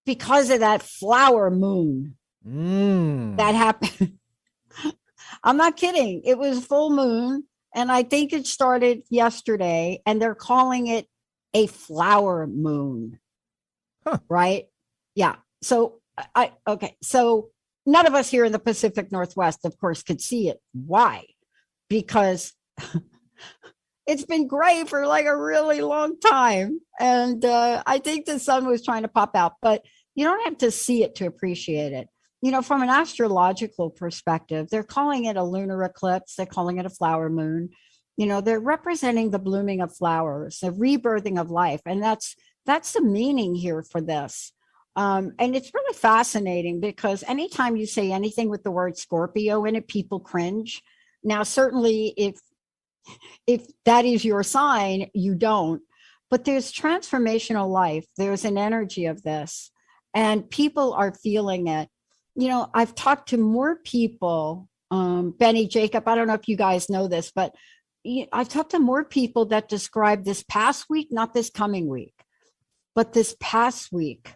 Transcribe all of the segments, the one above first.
because of that flower moon that happened. I'm not kidding. It was full moon. And I think it started yesterday, and they're calling it a flower moon. Huh. Right? Yeah. So So none of us here in the Pacific Northwest, of course, could see it. Why? Because it's been gray for like a really long time. And I think the sun was trying to pop out, but you don't have to see it to appreciate it. From an astrological perspective, they're calling it a lunar eclipse. They're calling it a flower moon. They're representing the blooming of flowers, the rebirthing of life. And that's the meaning here for this. And it's really fascinating because anytime you say anything with the word Scorpio in it, people cringe. Now, certainly if that is your sign, you don't. But there's transformational life. There's an energy of this, and people are feeling it. I've talked to more people, Benny, Jacob, I don't know if you guys know this, but I've talked to more people that describe this past week, not this coming week, but this past week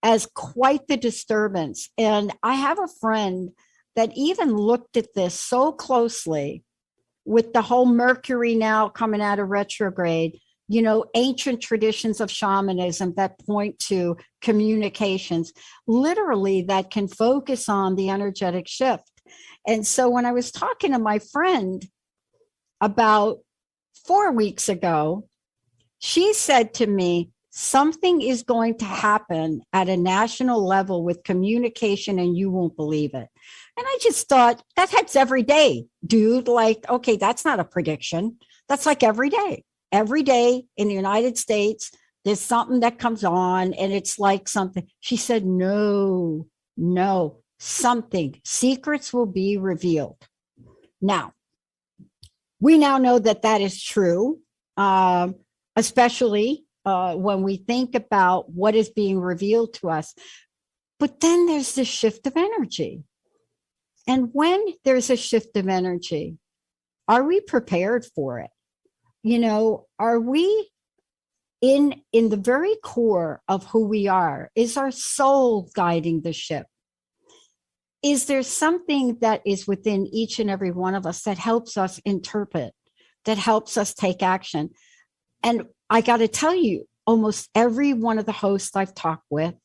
as quite the disturbance. And I have a friend that even looked at this so closely with the whole Mercury now coming out of retrograde, ancient traditions of shamanism that point to communications, literally that can focus on the energetic shift. And so when I was talking to my friend about 4 weeks ago, she said to me, something is going to happen at a national level with communication and you won't believe it. And I just thought, that's every day, dude. Like, okay, that's not a prediction. That's like every day. Every day in the United States, there's something that comes on and it's like something. She said, no, something. Secrets will be revealed. Now, we now know that is true, especially when we think about what is being revealed to us. But then there's this shift of energy. And when there's a shift of energy, are we prepared for it? Are we in the very core of who we are? Is our soul guiding the ship? Is there something that is within each and every one of us that helps us interpret, that helps us take action? And I got to tell you, almost every one of the hosts I've talked with,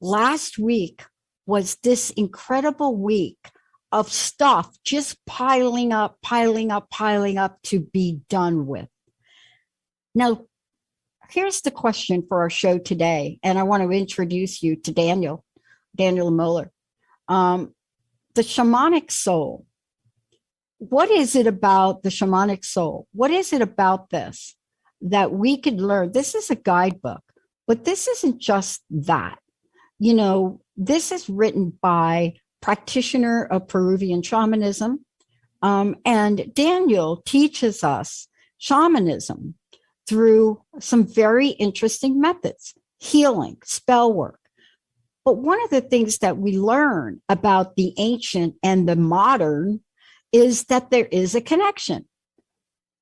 last week was this incredible week of stuff just piling up to be done with. Now, here's the question for our show today, and I want to introduce you to Daniel Mohler. The Shamanic Soul. What is it about the Shamanic Soul? What is it about this that we could learn? This is a guidebook, but this isn't just that. This is written by practitioner of Peruvian shamanism. And Daniel teaches us shamanism through some very interesting methods, healing, spell work. But one of the things that we learn about the ancient and the modern is that there is a connection,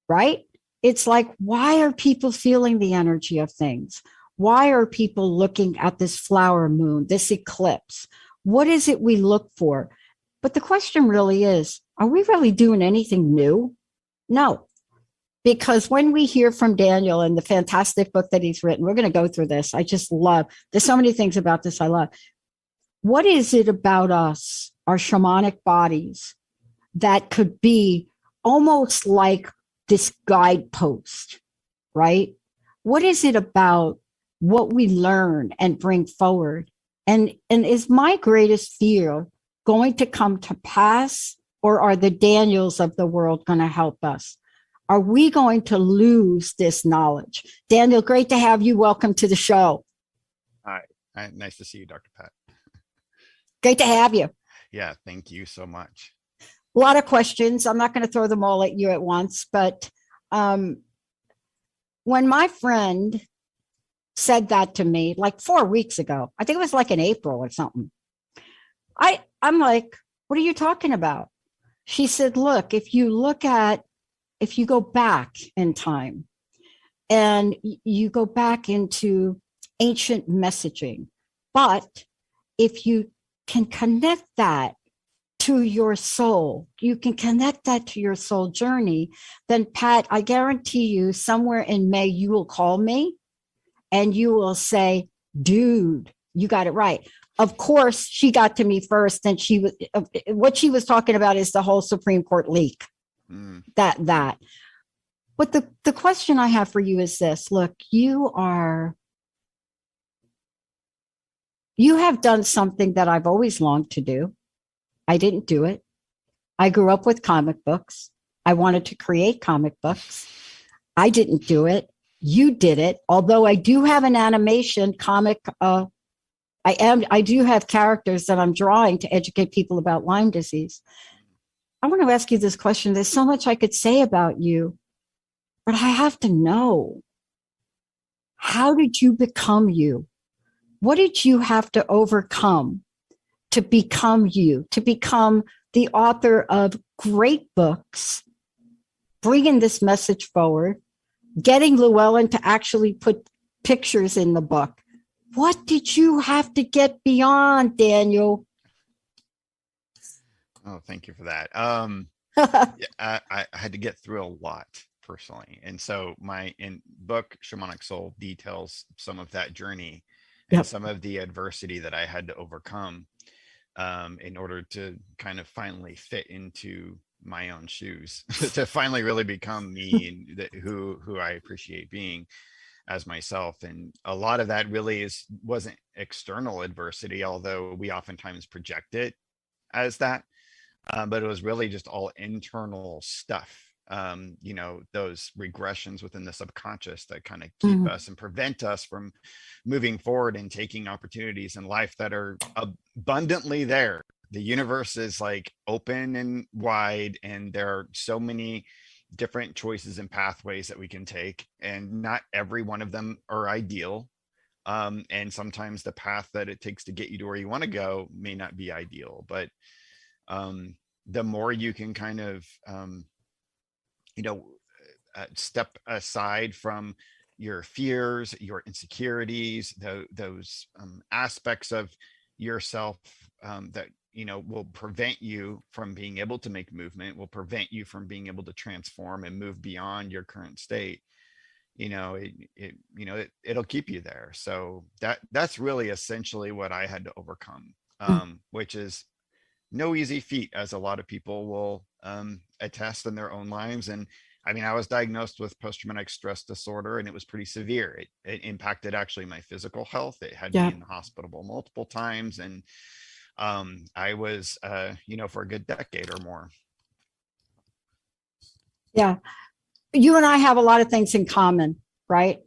right? It's like, why are people feeling the energy of things? Why are people looking at this flower moon, this eclipse? What is it we look for? But the question really is, are we really doing anything new? No, because when we hear from Daniel and the fantastic book that he's written, we're going to go through this. I just love, there's so many things about this I love. What is it about us, our shamanic bodies, that could be almost like this guidepost, right? What is it about what we learn and bring forward? And is my greatest fear going to come to pass, or are the Daniels of the world going to help us? Are we going to lose this knowledge? Daniel, great to have you. Welcome to the show. Hi, nice to see you, Dr. Pat. Great to have you. Yeah, thank you so much. A lot of questions. I'm not going to throw them all at you at once, but when my friend said that to me like 4 weeks ago, I think it was like in April or something, I'm like, what are you talking about? She said, look, if you go back in time and you go back into ancient messaging. But if you can connect that to your soul, you can connect that to your soul journey, then Pat, I guarantee you somewhere in May, you will call me and you will say, dude, you got it right. Of course, she got to me first, and she was what she was talking about is the whole Supreme Court leak. That. But the question I have for you is this: look, you have done something that I've always longed to do. I didn't do it. I grew up with comic books. I wanted to create comic books. I didn't do it. You did it. Although I do have an animation comic, I do have characters that I'm drawing to educate people about Lyme disease. I want to ask you this question. There's so much I could say about you, but I have to know, how did you become you? What did you have to overcome to become you, to become the author of great books, bringing this message forward, getting Llewellyn to actually put pictures in the book? What did you have to get beyond, Daniel? Oh, thank you for that. Yeah, I had to get through a lot personally. And so my book, Shamanic Soul, details some of that journey and some of the adversity that I had to overcome in order to kind of finally fit into my own shoes, to finally really become me and who I appreciate being as myself. And a lot of that really wasn't external adversity, although we oftentimes project it as that. But it was really just all internal stuff. Those regressions within the subconscious that kind of keep us and prevent us from moving forward and taking opportunities in life that are abundantly there. The universe is like open and wide, and there are so many different choices and pathways that we can take, and not every one of them are ideal. And sometimes the path that it takes to get you to where you want to go may not be ideal, but the more you can kind of step aside from your fears, your insecurities, those aspects of yourself that will prevent you from being able to make movement, will prevent you from being able to transform and move beyond your current state. It'll keep you there. So that's really essentially what I had to overcome, which is no easy feat, as a lot of people will attest in their own lives. And I mean, I was diagnosed with post-traumatic stress disorder, and it was pretty severe. It impacted actually my physical health. It had me in the hospital multiple times, and I was, for a good decade or more. Yeah. You and I have a lot of things in common, right?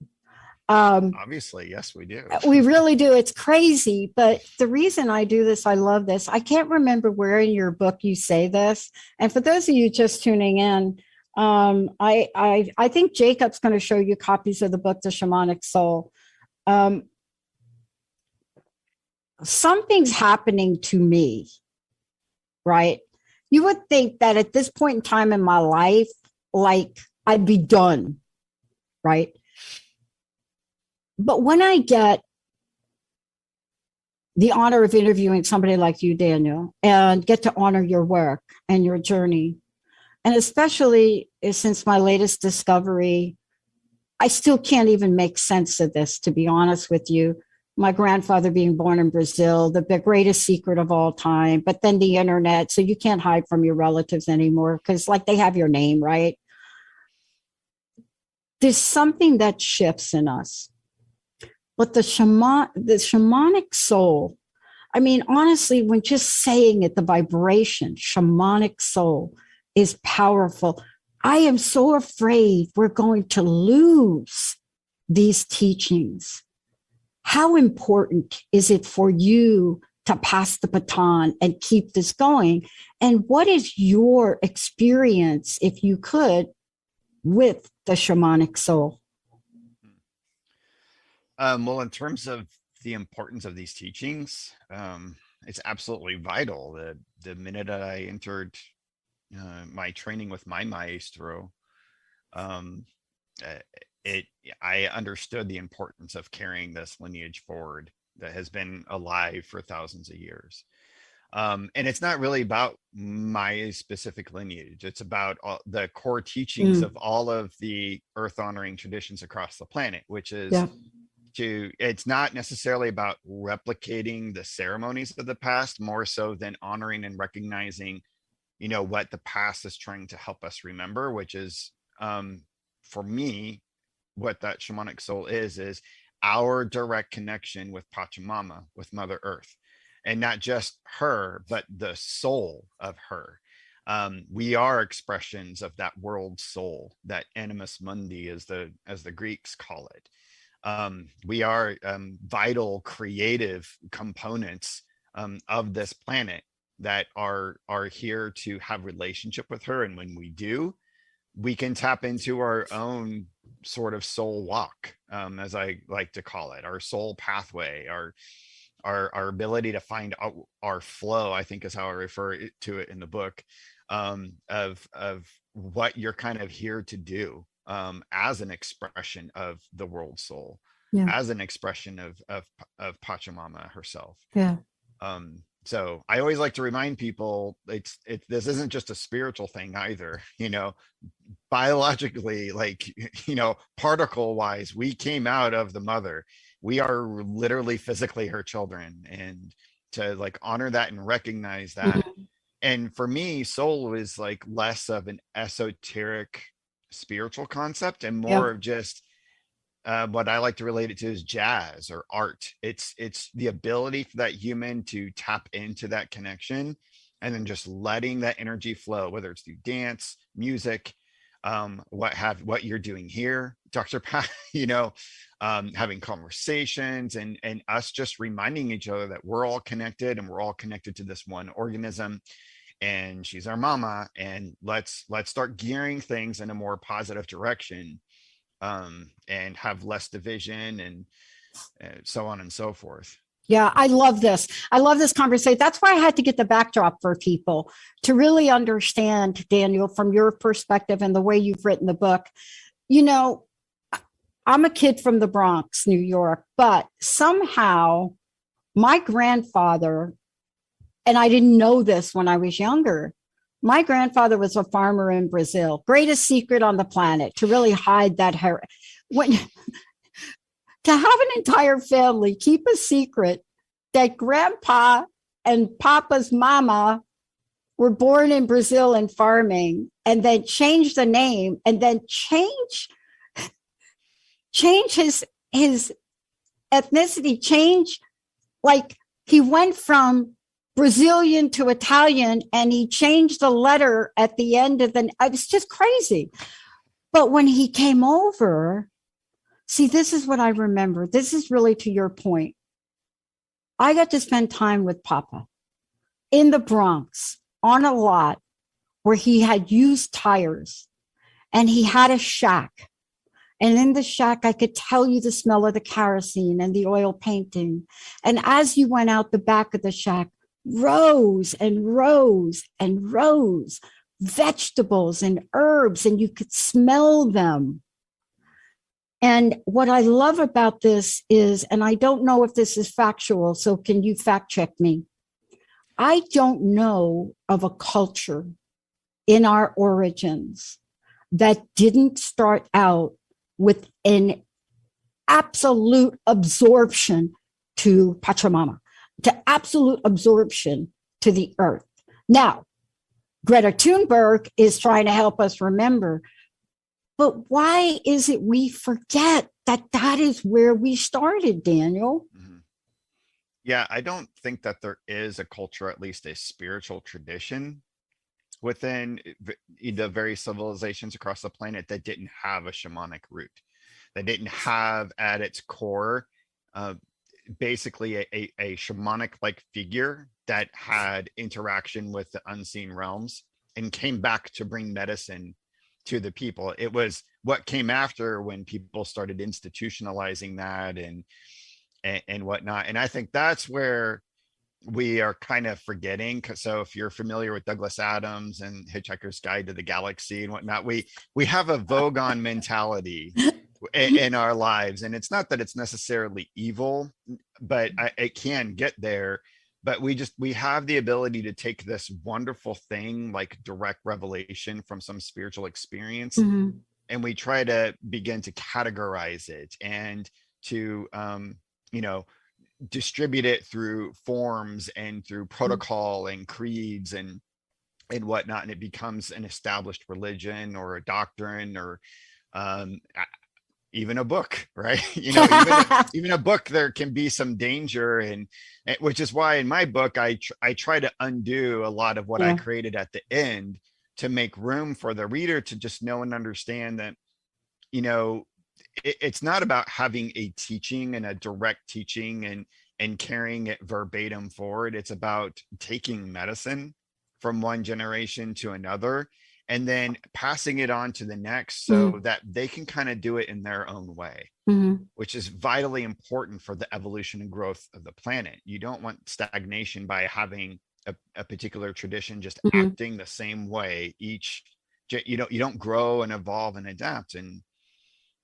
Obviously, yes, we do. We really do. It's crazy. But the reason I do this, I love this. I can't remember where in your book you say this. And for those of you just tuning in, I think Jacob's going to show you copies of the book, The Shamanic Soul. Something's happening to me, right? You would think that at this point in time in my life, like I'd be done, right? But when I get the honor of interviewing somebody like you, Daniel, and get to honor your work and your journey, and especially since my latest discovery, I still can't even make sense of this, to be honest with you. My grandfather being born in Brazil, the greatest secret of all time, but then the internet, so you can't hide from your relatives anymore because like they have your name, right? There's something that shifts in us. But the shamanic soul, I mean, honestly, when just saying it, the vibration, shamanic soul, is powerful. I am so afraid we're going to lose these teachings. How important is it for you to pass the baton and keep this going? And what is your experience, if you could, with the shamanic soul? Well, in terms of the importance of these teachings, it's absolutely vital. The minute I entered my training with my maestro, uh, it I understood the importance of carrying this lineage forward that has been alive for thousands of years. And it's not really about my specific lineage. It's about the core teachings of all of the earth honoring traditions across the planet, which is it's not necessarily about replicating the ceremonies of the past, more so than honoring and recognizing, what the past is trying to help us remember, which is, for me, what that shamanic soul is our direct connection with Pachamama, with Mother Earth, and not just her, but the soul of her. We are expressions of that world soul, that animus mundi, as the Greeks call it. We are vital creative components of this planet that are here to have relationship with her, and when we do, we can tap into our own sort of soul walk, as I like to call it, our soul pathway, our ability to find our flow, I think is how I refer to it in the book, of what you're kind of here to do, as an expression of the world soul, as an expression of Pachamama herself. So I always like to remind people, this isn't just a spiritual thing either, biologically, like, particle wise, we came out of the mother. We are literally physically her children, and to like honor that and recognize that. And for me, soul is like less of an esoteric spiritual concept and more of just what I like to relate it to is jazz or art. It's the ability for that human to tap into that connection and then just letting that energy flow, whether it's through dance, music, what you're doing here, Dr. Pat, having conversations and us just reminding each other that we're all connected and we're all connected to this one organism, and she's our mama, and let's start gearing things in a more positive direction, and have less division and so on and so forth. Yeah, I love this. I love this conversation. That's why I had to get the backdrop for people to really understand, Daniel, from your perspective and the way you've written the book. I'm a kid from the Bronx, New York, but somehow my grandfather, and I didn't know this when I was younger, my grandfather was a farmer in Brazil. Greatest secret on the planet, to really hide that hair. To have an entire family keep a secret that grandpa and papa's mama were born in Brazil and farming, and then change the name, and then change his ethnicity, change, like he went from Brazilian to Italian, and he changed the letter at the end of it was just crazy. But when he came over, see, this is what I remember. This is really to your point. I got to spend time with Papa in the Bronx on a lot where he had used tires, and he had a shack. And in the shack, I could tell you the smell of the kerosene and the oil painting. And as you went out the back of the shack, rows and rows and rows, vegetables and herbs, and you could smell them. And what I love about this is, and I don't know if this is factual, so can you fact check me? I don't know of a culture in our origins that didn't start out with an absolute absorption to Pachamama, to absolute absorption to the earth. Now, Greta Thunberg is trying to help us remember, but why is it we forget that is where we started, Daniel? Mm-hmm. Yeah, I don't think that there is a culture, at least a spiritual tradition within the various civilizations across the planet that didn't have a shamanic root, that didn't have at its core basically a shamanic like figure that had interaction with the unseen realms and came back to bring medicine to the people. It was what came after when people started institutionalizing that and whatnot. And I think that's where we are kind of forgetting. So if you're familiar with Douglas Adams and Hitchhiker's Guide to the Galaxy and whatnot, we have a Vogon mentality in our lives. And it's not that it's necessarily evil, but it can get there. But we have the ability to take this wonderful thing like direct revelation from some spiritual experience, and we try to begin to categorize it and to distribute it through forms and through protocol and creeds and whatnot, and it becomes an established religion or a doctrine or even a book, right? Even a book, there can be some danger, and which is why in my book I try to undo a lot of what I created at the end to make room for the reader to just know and understand that it's not about having a teaching and a direct teaching and carrying it verbatim forward. It's about taking medicine from one generation to another and then passing it on to the next so that they can kind of do it in their own way, which is vitally important for the evolution and growth of the planet. You don't want stagnation by having a particular tradition just acting the same way you don't grow and evolve and adapt, and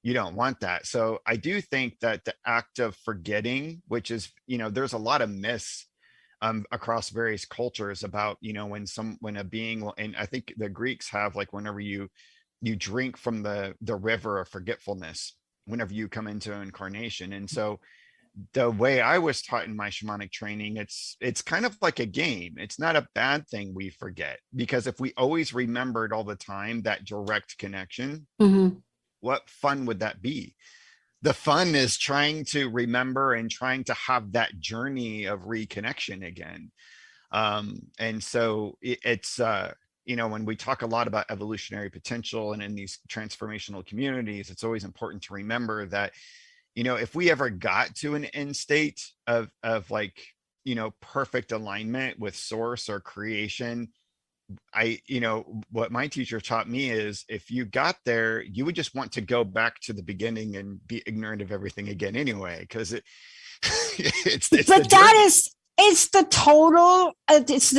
you don't want that. So I do think that the act of forgetting, which is, there's a lot of myths across various cultures about, when a being will, and I think the Greeks have, like, whenever you drink from the river of forgetfulness, whenever you come into incarnation. And so the way I was taught in my shamanic training, it's kind of like a game. It's not a bad thing we forget, because if we always remembered all the time that direct connection, what fun would that be? The fun is trying to remember and trying to have that journey of reconnection again. And so it's when we talk a lot about evolutionary potential and in these transformational communities, it's always important to remember that, if we ever got to an end state of like, perfect alignment with source or creation, what my teacher taught me is if you got there, you would just want to go back to the beginning and be ignorant of everything again anyway, because it's it's the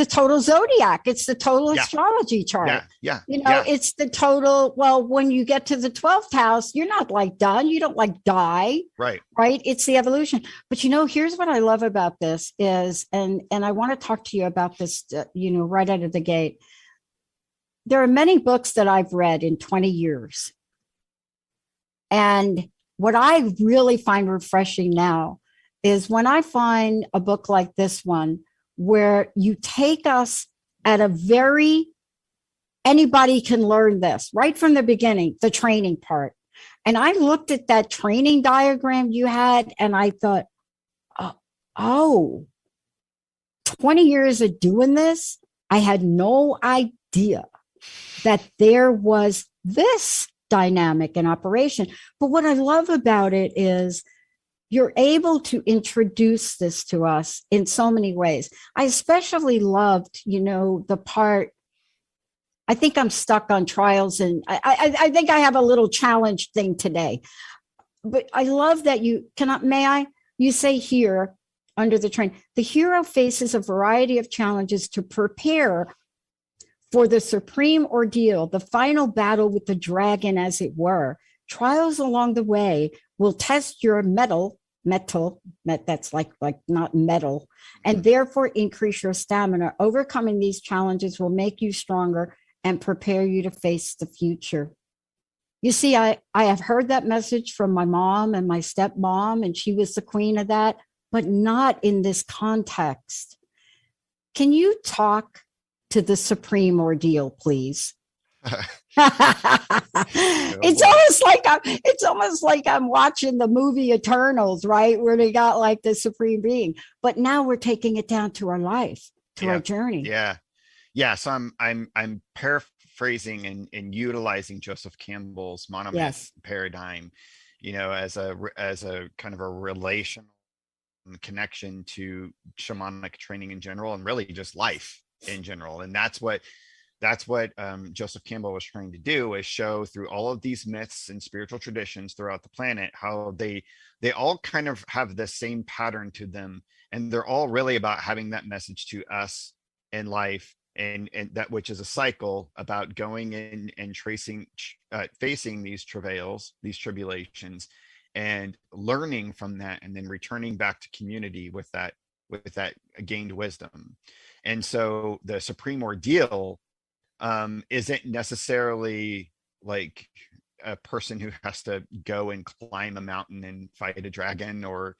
total zodiac. It's the total astrology chart. It's the total. Well, when you get to the 12th house, you're not like done. You don't like die. Right. It's the evolution. But here's what I love about this is, and I want to talk to you about this, right out of the gate. There are many books that I've read in 20 years. And what I really find refreshing now is when I find a book like this one, where you take us at anybody can learn this right from the beginning, the training part. And I looked at that training diagram you had and I thought, 20 years of doing this, I had no idea that there was this dynamic in operation. But what I love about it is you're able to introduce this to us in so many ways. I especially loved, the part, I think I'm stuck on trials, and I think I have a little challenge thing today. But I love that you say here under the train, the hero faces a variety of challenges to prepare for the supreme ordeal, the final battle with the dragon, as it were. Trials along the way will test your metal, that's like not metal, and therefore increase your stamina. Overcoming these challenges will make you stronger and prepare you to face the future. You see, I have heard that message from my mom and my stepmom, and she was the queen of that, but not in this context. Can you talk to the supreme ordeal, please? It's almost like I'm watching the movie Eternals, right? Where they got like the supreme being, but now we're taking it down to our life, to our journey. So I'm paraphrasing and utilizing Joseph Campbell's monomyth paradigm, as a kind of a relational connection to shamanic training in general, and really just life in general. And that's what that's what Joseph Campbell was trying to do, is show through all of these myths and spiritual traditions throughout the planet how they all kind of have the same pattern to them, and they're all really about having that message to us in life, and that, which is a cycle about going in and facing these travails, these tribulations, and learning from that, and then returning back to community with that gained wisdom. And so the supreme ordeal isn't necessarily like a person who has to go and climb a mountain and fight a dragon, or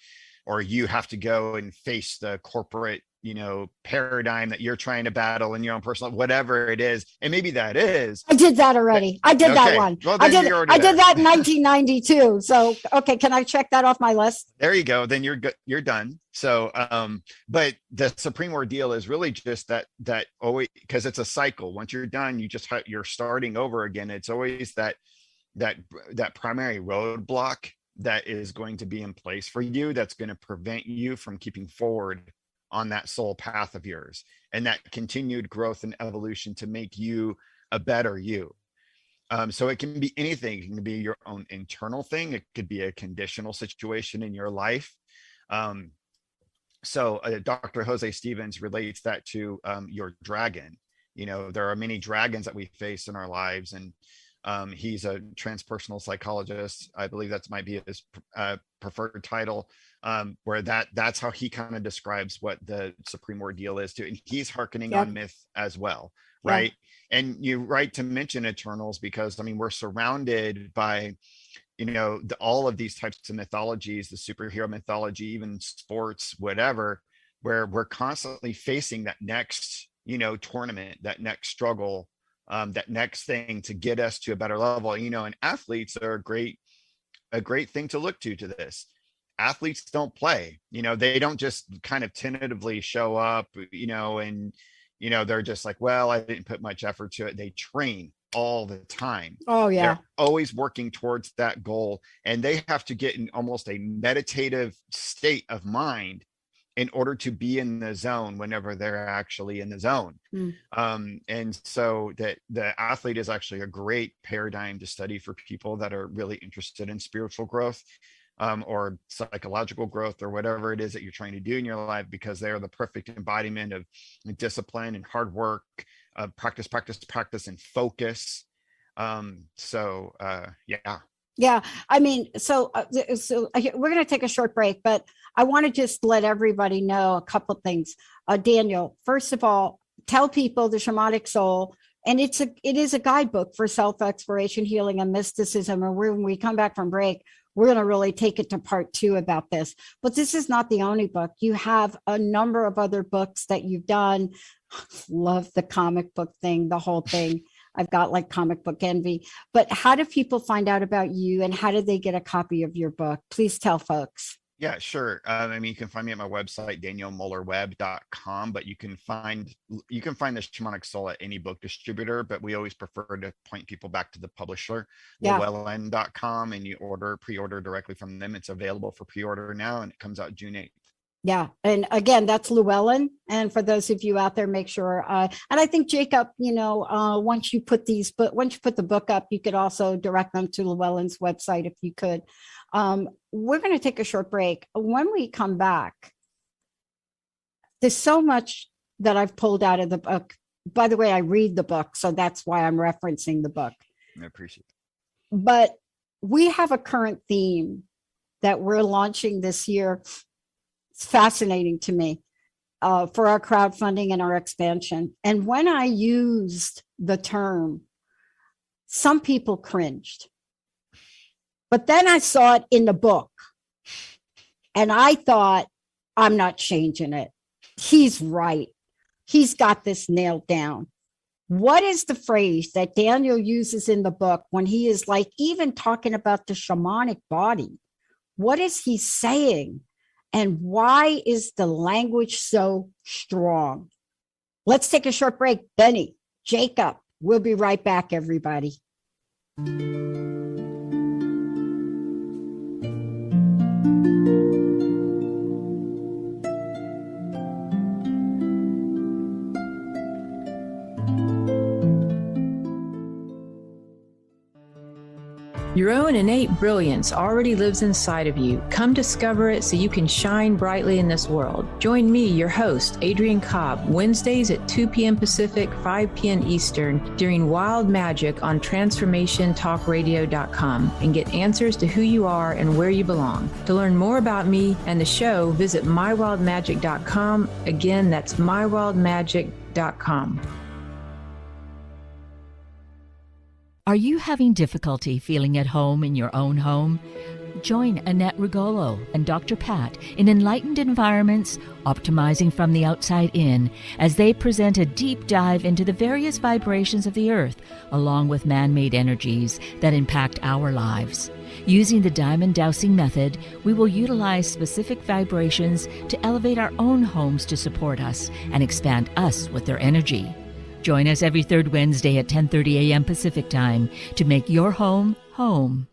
you have to go and face the corporate, paradigm that you're trying to battle in your own personal, whatever it is. And maybe that is. I did that already. I did that one. Well, I did that in 1992. So, okay. Can I check that off my list? There you go. Then you're good. You're done. So, but the supreme ordeal is really just that always, because it's a cycle. Once you're done, you're starting over again. It's always that primary roadblock that is going to be in place for you, that's going to prevent you from keeping forward on that soul path of yours, and that continued growth and evolution to make you a better you. So it can be anything. It can be your own internal thing. It could be a conditional situation in your life. So Dr. Jose Stevens relates that to your dragon. There are many dragons that we face in our lives, and he's a transpersonal psychologist. I believe that might be his preferred title, where that's how he kind of describes what the supreme ordeal is too. And he's hearkening on myth as well, right? And you're right to mention Eternals, because we're surrounded by, all of these types of mythologies, the superhero mythology, even sports, whatever, where we're constantly facing that next, tournament, that next struggle, that next thing to get us to a better level. And athletes are a great thing to look to this. Athletes don't play, they don't just kind of tentatively show up, and they're just like, well, I didn't put much effort to it. They train all the time. Oh yeah. They're always working towards that goal, and they have to get in almost a meditative state of mind in order to be in the zone whenever they're actually in the zone. And so that the athlete is actually a great paradigm to study for people that are really interested in spiritual growth, or psychological growth, or whatever it is that you're trying to do in your life, because they're the perfect embodiment of discipline and hard work, practice, and focus. Yeah. So we're going to take a short break, but I want to just let everybody know a couple of things. Daniel, first of all, tell people the Shamanic Soul, and it is a guidebook for self-exploration, healing, and mysticism. And when we come back from break, we're going to really take it to part 2 about this. But this is not the only book. You have a number of other books that you've done. Love the comic book thing, the whole thing. I've got like comic book envy. But how do people find out about you, and how do they get a copy of your book? Please tell folks. Yeah, sure. You can find me at my website, danielmohlerweb.com, but you can find the Shamanic Soul at any book distributor, but we always prefer to point people back to the publisher, llewellyn.com, and you pre-order directly from them. It's available for pre-order now, and it comes out June 8th. Yeah. And again, that's Llewellyn. And for those of you out there, make sure, and I think Jacob, once you put the book up, you could also direct them to Llewellyn's website if you could. We're going to take a short break. When we come back, there's so much that I've pulled out of the book. By the way, I read the book, so that's why I'm referencing the book. I appreciate it. But we have a current theme that we're launching this year. It's fascinating to me, for our crowdfunding and our expansion. And when I used the term, some people cringed. But then I saw it in the book, and I thought, I'm not changing it. He's right. He's got this nailed down. What is the phrase that Daniel uses in the book when he is like even talking about the shamanic body? What is he saying? And why is the language so strong? Let's take a short break. Benny, Jacob, we'll be right back, everybody. Your own innate brilliance already lives inside of you. Come discover it so you can shine brightly in this world. Join me, your host, Adrienne Cobb, Wednesdays at 2 p.m. Pacific, 5 p.m. Eastern, during Wild Magic on TransformationTalkRadio.com, and get answers to who you are and where you belong. To learn more about me and the show, visit mywildmagic.com. Again, that's mywildmagic.com. Are you having difficulty feeling at home in your own home? Join Annette Rigolo and Dr. Pat in Enlightened Environments, Optimizing from the Outside In, as they present a deep dive into the various vibrations of the earth, along with man-made energies that impact our lives. Using the diamond dowsing method, we will utilize specific vibrations to elevate our own homes to support us and expand us with their energy. Join us every third Wednesday at 10:30 a.m. Pacific Time to make your home home.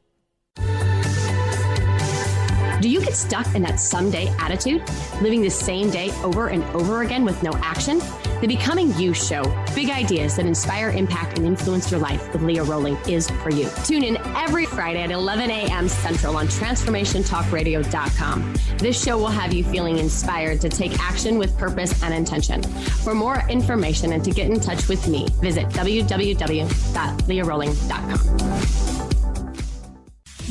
Do you get stuck in that someday attitude, living the same day over and over again with no action? The Becoming You Show, big ideas that inspire, impact, and influence your life with Leah Rowling is for you. Tune in every Friday at 11 a.m. Central on TransformationTalkRadio.com. This show will have you feeling inspired to take action with purpose and intention. For more information and to get in touch with me, visit www.leahrowling.com.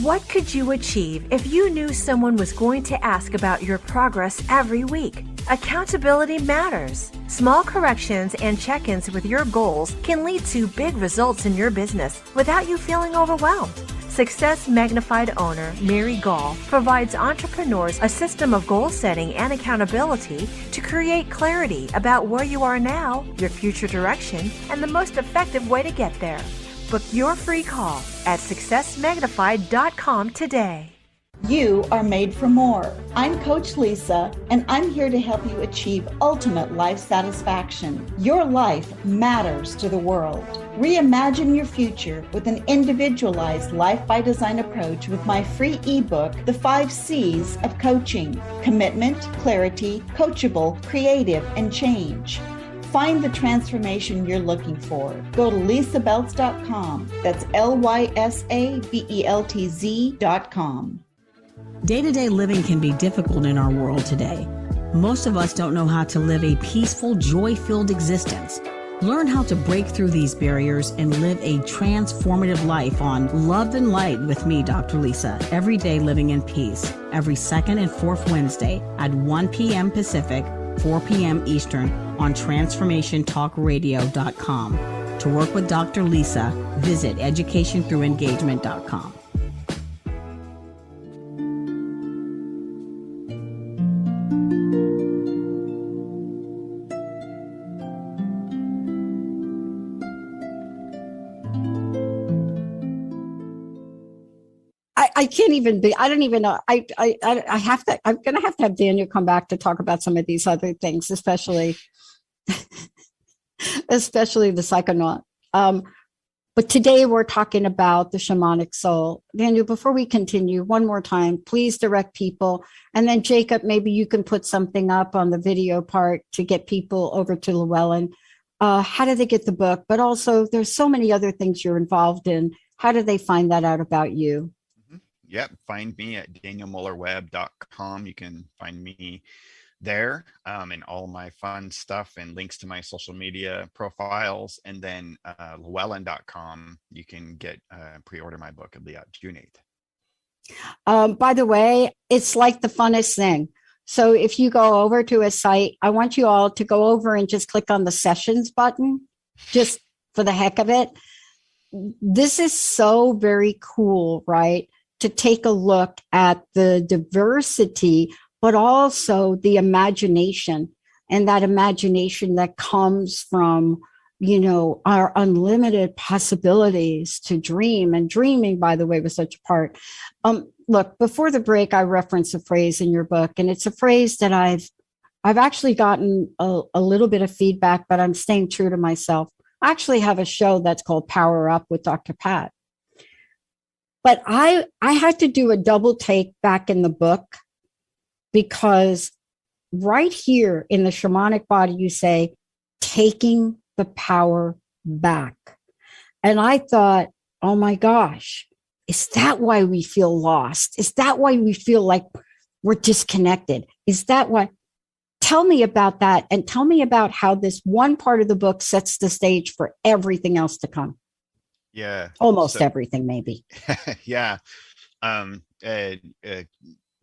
What could you achieve if you knew someone was going to ask about your progress every week? Accountability matters. Small corrections and check-ins with your goals can lead to big results in your business without you feeling overwhelmed. Success Magnified owner Mary Gall provides entrepreneurs a system of goal setting and accountability to create clarity about where you are now, your future direction, and the most effective way to get there. Book your free call at successmagnified.com today. You are made for more. I'm Coach Lisa, and I'm here to help you achieve ultimate life satisfaction. Your life matters to the world. Reimagine your future with an individualized life by design approach with my free ebook, The 5 C's of Coaching: Commitment, Clarity, Coachable, Creative, and Change. Find the transformation you're looking for. Go to lisabeltz.com. That's LYSABELTZ.com. Day-to-day living can be difficult in our world today. Most of us don't know how to live a peaceful, joy-filled existence. Learn how to break through these barriers and live a transformative life on Love and Light with me, Dr. Lisa. Every day living in peace. Every second and fourth Wednesday at 1 p.m. Pacific, 4 p.m. Eastern on TransformationTalkRadio.com. To work with Dr. Lisa, visit educationthroughengagement.com. I can't even be, I don't even know. I have to, I'm going to have Daniel come back to talk about some of these other things, especially the psychonaut. But today we're talking about the shamanic soul. Daniel, before we continue, one more time, please direct people. And then Jacob, maybe you can put something up on the video part to get people over to Llewellyn. How do they get the book? But also there's so many other things you're involved in. How do they find that out about you? Yep. Find me at danielmohlerweb.com. You can find me there and all my fun stuff and links to my social media profiles. And then llewellyn.com. You can get pre-order my book. It'll be out June 8th. By the way, it's like the funnest thing. So if you go over to a site, I want you all to go over and just click on the sessions button, just for the heck of it. This is so very cool, right? To take a look at the diversity, but also the imagination, and that imagination that comes from, you know, our unlimited possibilities to dream. And dreaming, by the way, was such a part. Look, before the break, I referenced a phrase in your book, and it's a phrase that I've actually gotten a little bit of feedback, but I'm staying true to myself. I actually have a show that's called Power Up with Dr. Pat. But I had to do a double take back in the book, because right here in the shamanic body, you say, taking the power back. And I thought, oh my gosh, Is that why we feel lost? Is that why we feel like we're disconnected? Is that why? Tell me about that, and tell me about how this one part of the book sets the stage for everything else to come. Yeah. Almost everything, maybe. Yeah. A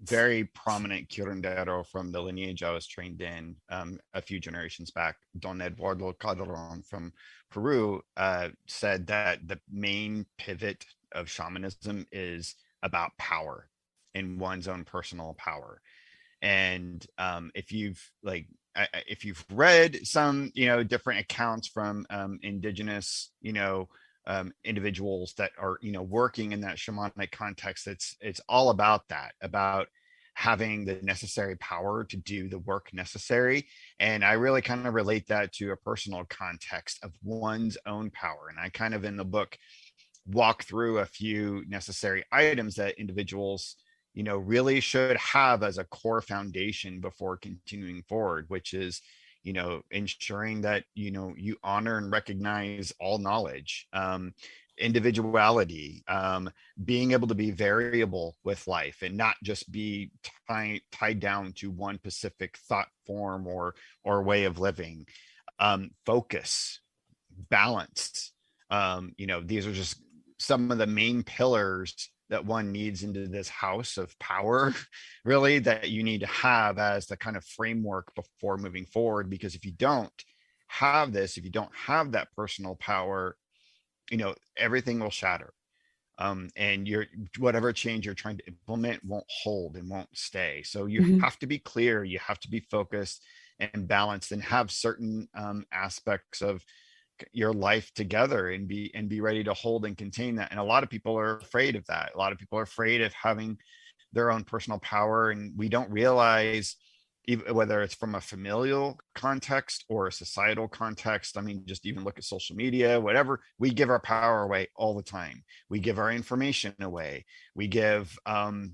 very prominent curandero from the lineage I was trained in a few generations back, Don Eduardo Calderon from Peru, said that the main pivot of shamanism is about power and one's own personal power. And if you've read some, different accounts from indigenous, individuals that are, working in that shamanic context, it's all about that, about having the necessary power to do the work necessary. And I really kind of relate that to a personal context of one's own power. And I kind of in the book walk through a few necessary items that individuals really should have as a core foundation before continuing forward, which is ensuring that you honor and recognize all knowledge, individuality, being able to be variable with life and not just be tied down to one specific thought form or way of living, focus, balance. These are just some of the main pillars that one needs into this house of power, really, that you need to have as the kind of framework before moving forward. Because if you don't have this, if you don't have that personal power, everything will shatter. And whatever change you're trying to implement won't hold and won't stay. So you have to be clear, you have to be focused and balanced, and have certain aspects of your life together and be ready to hold and contain that. And a lot of people are afraid of that. A lot of people are afraid of having their own personal power, and we don't realize, even whether it's from a familial context or a societal context. I mean, just even look at social media, whatever. We give our power away all the time. We give our information away. We give our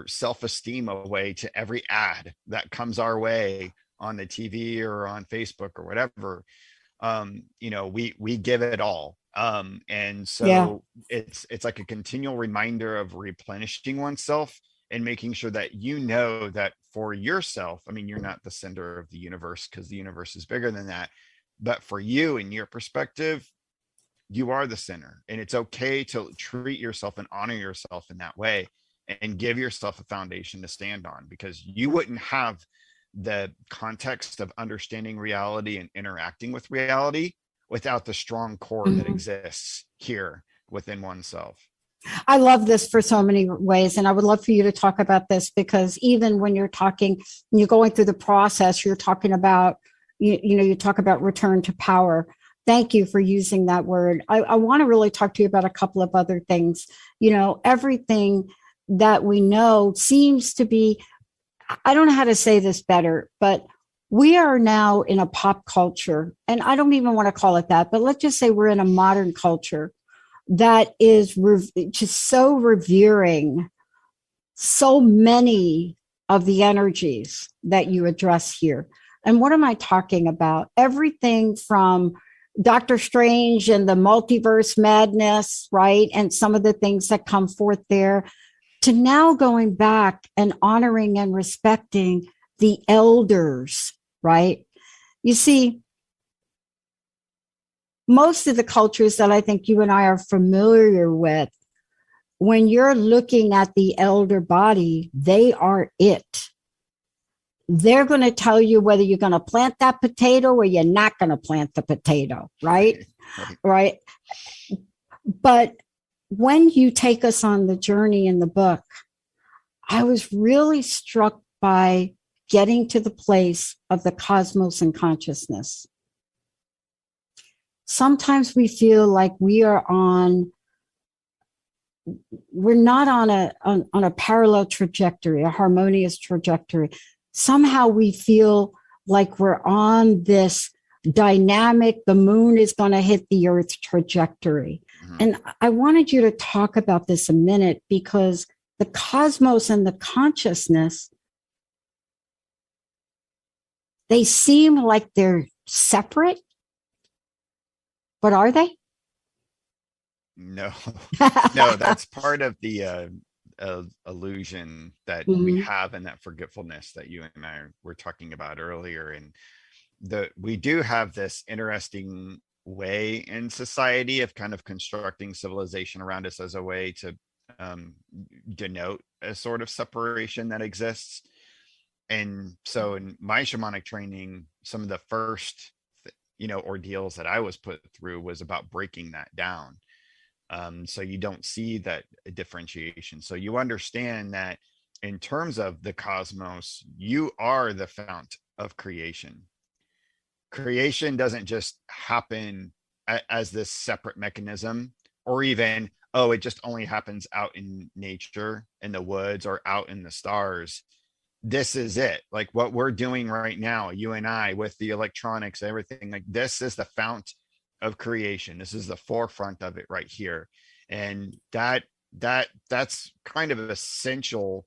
self-esteem away to every ad that comes our way on the TV or on Facebook or whatever. We give it all. And so it's like a continual reminder of replenishing oneself and making sure that that for yourself, I mean, you're not the center of the universe, because the universe is bigger than that. But for you and your perspective, you are the center. And it's okay to treat yourself and honor yourself in that way, and give yourself a foundation to stand on, because you wouldn't have the context of understanding reality and interacting with reality without the strong core that exists here within oneself. I love this for so many ways. And I would love for you to talk about this, because even when you're going through the process, you're talking about, you talk about return to power. Thank you for using that word. I want to really talk to you about a couple of other things. Everything that we know seems to be, I don't know how to say this better, but we are now in a pop culture, and I don't even want to call it that, but let's just say we're in a modern culture that is just so revering so many of the energies that you address here. And what am I talking about? Everything from Doctor Strange and the multiverse madness, right? And some of the things that come forth there, to now going back and honoring and respecting the elders, right? You see, most of the cultures that I think you and I are familiar with, when you're looking at the elder body, they are it. They're going to tell you whether you're going to plant that potato or you're not going to plant the potato, right? Right. But when you take us on the journey in the book, I was really struck by getting to the place of the cosmos and consciousness. Sometimes we feel like we're not on a parallel trajectory, a harmonious trajectory. Somehow we feel like we're on this dynamic, the moon is going to hit the earth trajectory. And I wanted you to talk about this a minute, because the cosmos and the consciousness, they seem like they're separate, but are they? No, no, that's part of the illusion that we have, and that forgetfulness that you and I were talking about earlier. And we do have this interesting way in society of kind of constructing civilization around us as a way to denote a sort of separation that exists. And so in my shamanic training, some of the first ordeals that I was put through was about breaking that down. So you don't see that differentiation. So you understand that in terms of the cosmos, you are the fount of creation. Creation doesn't just happen as this separate mechanism, or even, oh, it just only happens out in nature, in the woods, or out in the stars. This is it. Like what we're doing right now, you and I, with the electronics, everything, like this is the fount of creation. This is the forefront of it right here. And that's kind of essential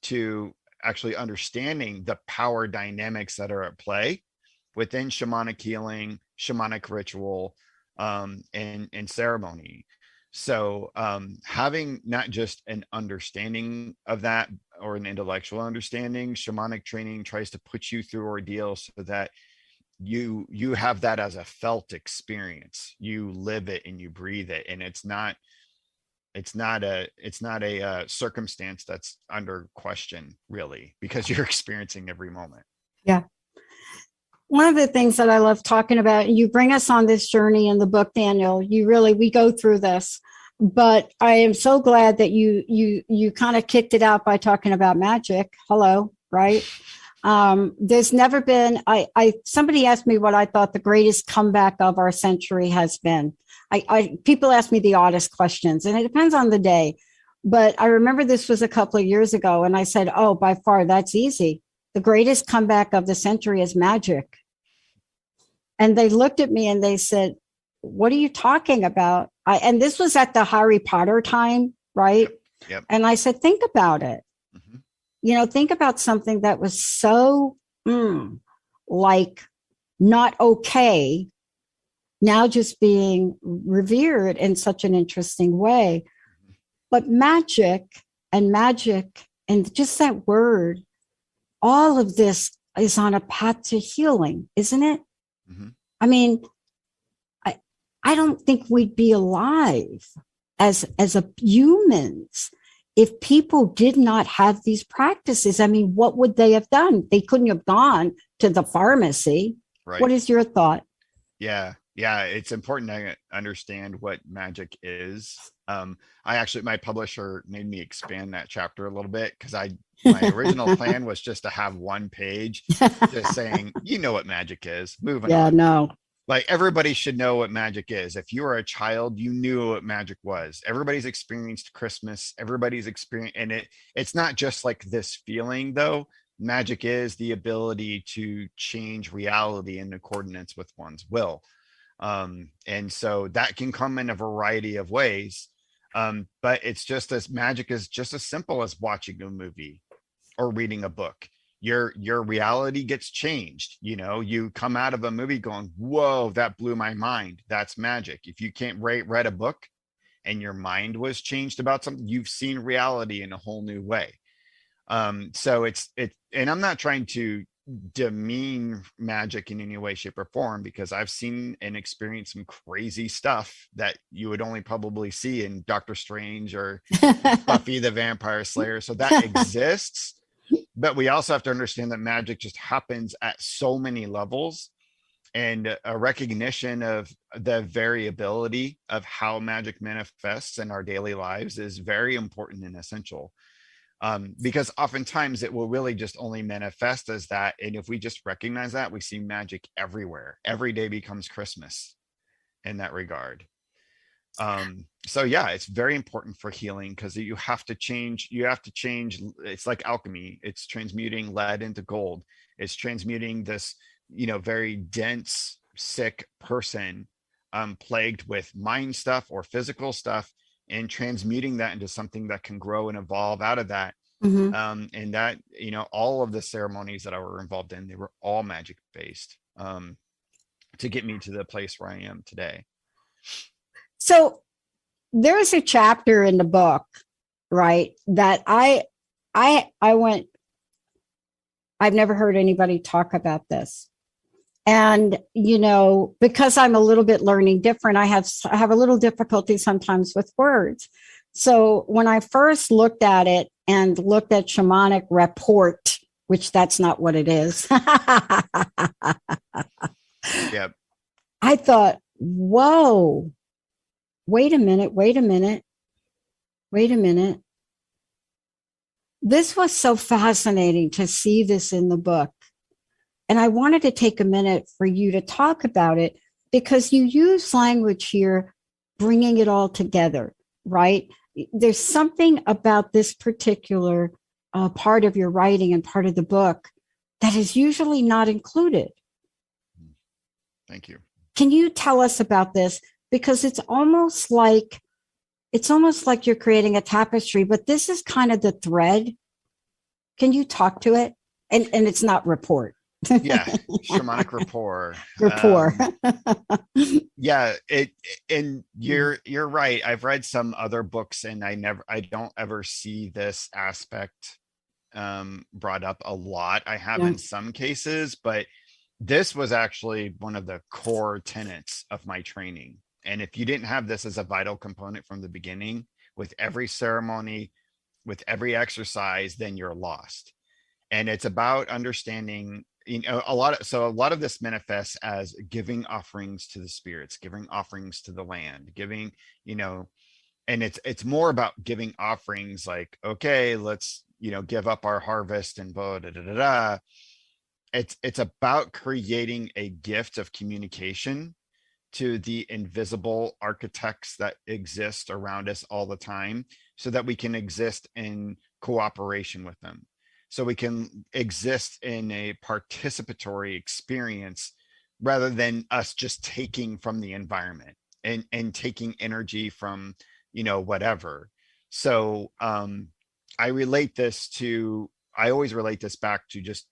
to actually understanding the power dynamics that are at play within shamanic healing, shamanic ritual, and ceremony. So having not just an understanding of that or an intellectual understanding, shamanic training tries to put you through ordeals so that you have that as a felt experience. You live it and you breathe it, and it's not a circumstance that's under question, really, because you're experiencing every moment. Yeah. One of the things that I love talking about, and you bring us on this journey in the book, Daniel, we go through this, but I am so glad that you kind of kicked it out by talking about magic. Hello, right? There's never been, somebody asked me what I thought the greatest comeback of our century has been. People ask me the oddest questions, and it depends on the day. But I remember this was a couple of years ago, and I said, oh, by far, that's easy. The greatest comeback of the century is magic. And they looked at me and they said, what are you talking about? And this was at the Harry Potter time, right? Yep. And I said, think about it. Mm-hmm. Think about something that was so like not okay, now just being revered in such an interesting way. But magic and just that word, all of this is on a path to healing, isn't it? Mm-hmm. I mean, I don't think we'd be alive as humans if people did not have these practices. I mean, what would they have done? They couldn't have gone to the pharmacy. Right. What is your thought? Yeah, it's important to understand what magic is. My publisher made me expand that chapter a little bit, because my original plan was just to have one page just saying, what magic is. Moving on. Yeah, no. Like everybody should know what magic is. If you were a child, you knew what magic was. Everybody's experienced Christmas. Everybody's experienced, and it's not just like this feeling though. Magic is the ability to change reality in accordance with one's will. And so that can come in a variety of ways. But magic is just as simple as watching a movie or reading a book. Your reality gets changed. You come out of a movie going, whoa, that blew my mind. That's magic. If you can't read a book and your mind was changed about something, you've seen reality in a whole new way. So and I'm not trying to demean magic in any way, shape, or form, because I've seen and experienced some crazy stuff that you would only probably see in Doctor Strange or Buffy the Vampire Slayer. So that exists. But we also have to understand that magic just happens at so many levels, and a recognition of the variability of how magic manifests in our daily lives is very important and essential. Because oftentimes it will really just only manifest as that. And if we just recognize that, we see magic everywhere. Every day becomes Christmas in that regard. So yeah, it's very important for healing, because you have to change. It's like alchemy. It's transmuting lead into gold. It's transmuting this, very dense, sick person, plagued with mind stuff or physical stuff, and transmuting that into something that can grow and evolve out of that. Mm-hmm. And that, all of the ceremonies that I were involved in, they were all magic based, to get me to the place where I am today. So there's a chapter in the book, right, that I've never heard anybody talk about this. And, because I'm a little bit learning different, I have a little difficulty sometimes with words. So when I first looked at it and looked at shamanic report, which that's not what it is. Yep. I thought, whoa, wait a minute. This was so fascinating to see this in the book. And I wanted to take a minute for you to talk about it, because you use language here, bringing it all together, right? There's something about this particular part of your writing and part of the book that is usually not included. Thank you. Can you tell us about this? Because it's almost like you're creating a tapestry, but this is kind of the thread. Can you talk to it? And it's not report. Yeah, shamanic rapport. Yeah, and you're right. I've read some other books, and I don't ever see this aspect brought up a lot. I have in some cases, but this was actually one of the core tenets of my training. And if you didn't have this as a vital component from the beginning, with every ceremony, with every exercise, then you're lost. And it's about understanding, a lot of this manifests as giving offerings to the spirits, giving offerings to the land, giving, and it's more about giving offerings like, okay, let's, give up our harvest and blah, da, da, da, da. It's about creating a gift of communication to the invisible architects that exist around us all the time, so that we can exist in cooperation with them. So we can exist in a participatory experience rather than us just taking from the environment and taking energy from, whatever. So I always relate this back to just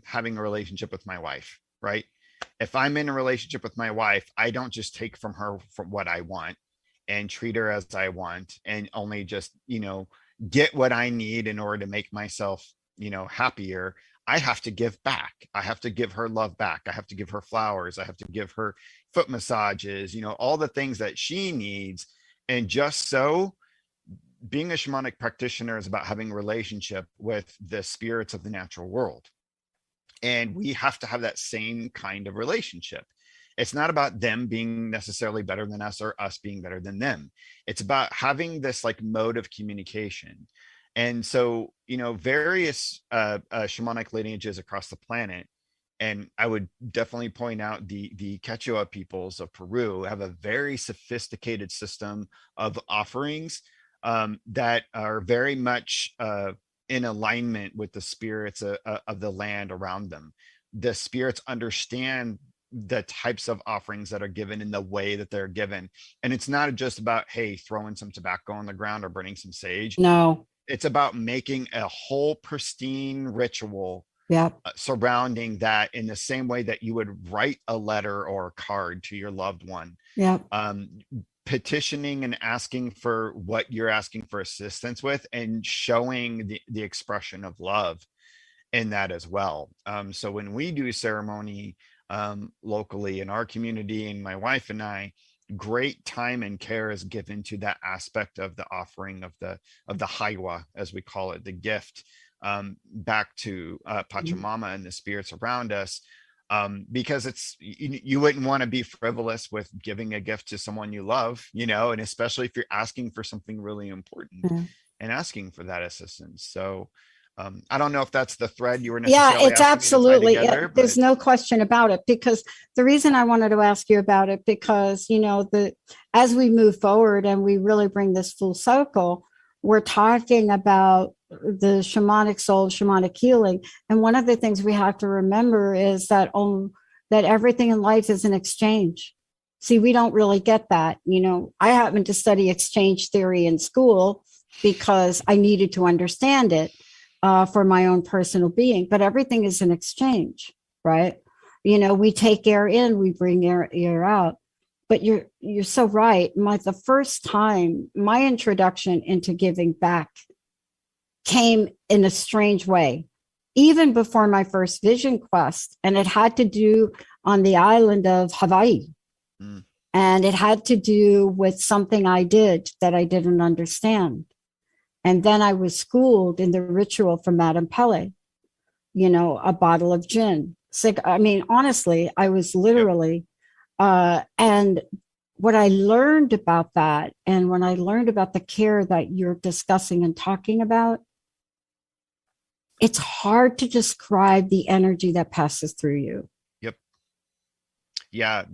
having a relationship with my wife, right? If I'm in a relationship with my wife, I don't just take from her for what I want and treat her as I want and only just, get what I need in order to make myself, happier. I have to give back. I have to give her love back. I have to give her flowers. I have to give her foot massages, all the things that she needs. And just so being a shamanic practitioner is about having a relationship with the spirits of the natural world. And we have to have that same kind of relationship. It's not about them being necessarily better than us or us being better than them. It's about having this like mode of communication. And so, various shamanic lineages across the planet, and I would definitely point out the Quechua peoples of Peru have a very sophisticated system of offerings that are very much in alignment with the spirits of the land around them. The spirits understand the types of offerings that are given in the way that they're given. And it's not just about, hey, throwing some tobacco on the ground or burning some sage. No. It's about making a whole pristine ritual Yep. Surrounding that, in the same way that you would write a letter or a card to your loved one. Yep. Petitioning and asking for what you're asking for assistance with, and showing the expression of love in that as well. So when we do ceremony locally in our community, and my wife and I, great time and care is given to that aspect of the offering of the haiwa, as we call it, the gift, back to Pachamama and the spirits around us. Because it's, you wouldn't want to be frivolous with giving a gift to someone you love, and especially if you're asking for something really important and asking for that assistance. So I don't know if that's the thread you were necessarily. Yeah, it's absolutely. There's no question about it, because the reason I wanted to ask you about it, because, as we move forward and we really bring this full circle, we're talking about the shamanic soul, shamanic healing. And one of the things we have to remember is that everything in life is an exchange. See, we don't really get that. I happened to study exchange theory in school because I needed to understand it for my own personal being. But everything is an exchange, right? We take air in, we bring air out. But you're so right. The first time, my introduction into giving back came in a strange way, even before my first vision quest. And it had to do on the island of Hawaii. Mm. And it had to do with something I did that I didn't understand. And then I was schooled in the ritual from Madame Pele, a bottle of gin. I mean, honestly, I was literally, and what I learned about that, and when I learned about the care that you're discussing and talking about, it's hard to describe the energy that passes through you. Yep. Yeah.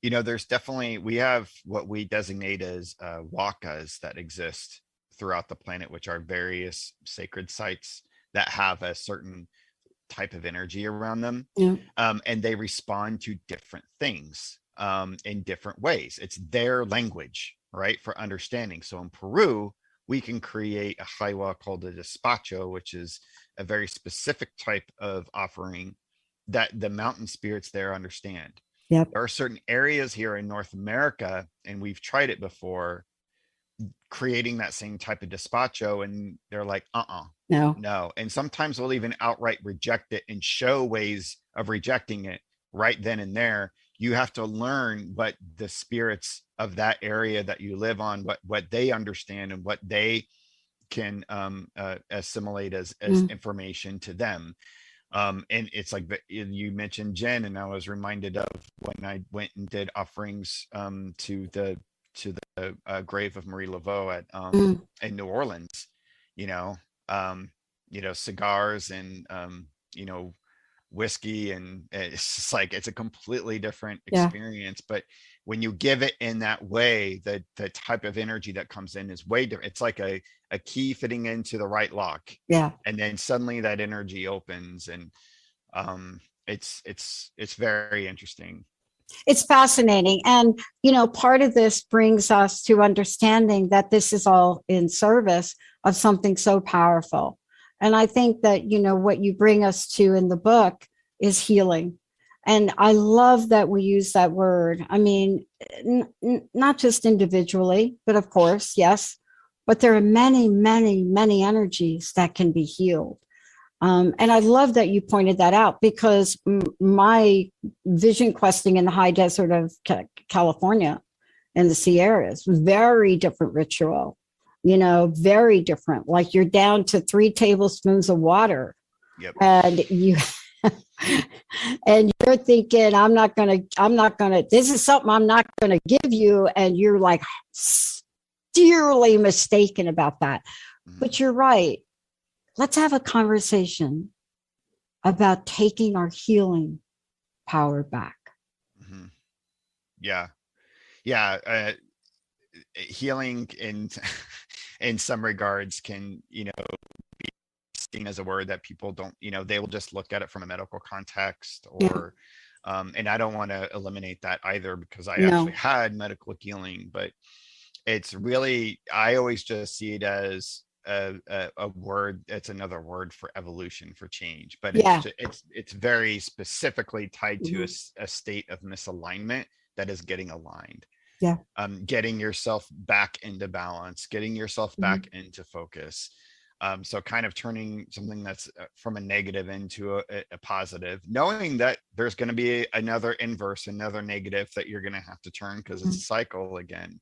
There's definitely, we have what we designate as wakas that exist throughout the planet, which are various sacred sites that have a certain type of energy around them. Yeah. And they respond to different things in different ways. It's their language, right, for understanding. So in Peru, we can create a jaiwa called a despacho, which is a very specific type of offering that the mountain spirits there understand. Yep. There are certain areas here in North America, and we've tried it before, creating that same type of despacho, and they're like, no. And sometimes we'll even outright reject it and show ways of rejecting it right then and there. You have to learn what the spirits of that area that you live on, what they understand and what they can assimilate as information to them. And it's like, you mentioned Jen, and I was reminded of when I went and did offerings to the grave of Marie Laveau at in New Orleans, cigars and whiskey, and it's just like, it's a completely different experience. But when you give it in that way, the type of energy that comes in is way different. It's like a key fitting into the right lock. Yeah. And then suddenly that energy opens, and it's very interesting. It's fascinating. And, part of this brings us to understanding that this is all in service of something so powerful. And I think that, what you bring us to in the book is healing. And I love that we use that word. I mean, not just individually, but of course, yes, but there are many, many, many energies that can be healed. And I love that you pointed that out, because my vision questing in the high desert of California and the Sierras was very different ritual, very different. Like, you're down to 3 tablespoons of water. Yep. And and you're thinking, this is something I'm not going to give you. And you're like dearly mistaken about that. Mm-hmm. But you're right. Let's have a conversation about taking our healing power back. Mm-hmm. Yeah. Yeah. Healing in some regards can, be seen as a word that people don't, they will just look at it from a medical context, or, and I don't want to eliminate that either, because I actually had medical healing, but it's really, I always just see it as a word. It's another word for evolution, for change, but it's very specifically tied to a state of misalignment that is getting aligned. Yeah. Getting yourself back into balance, getting yourself back into focus. So kind of turning something that's from a negative into a positive, knowing that there's going to be another inverse, another negative that you're going to have to turn, because it's a cycle again.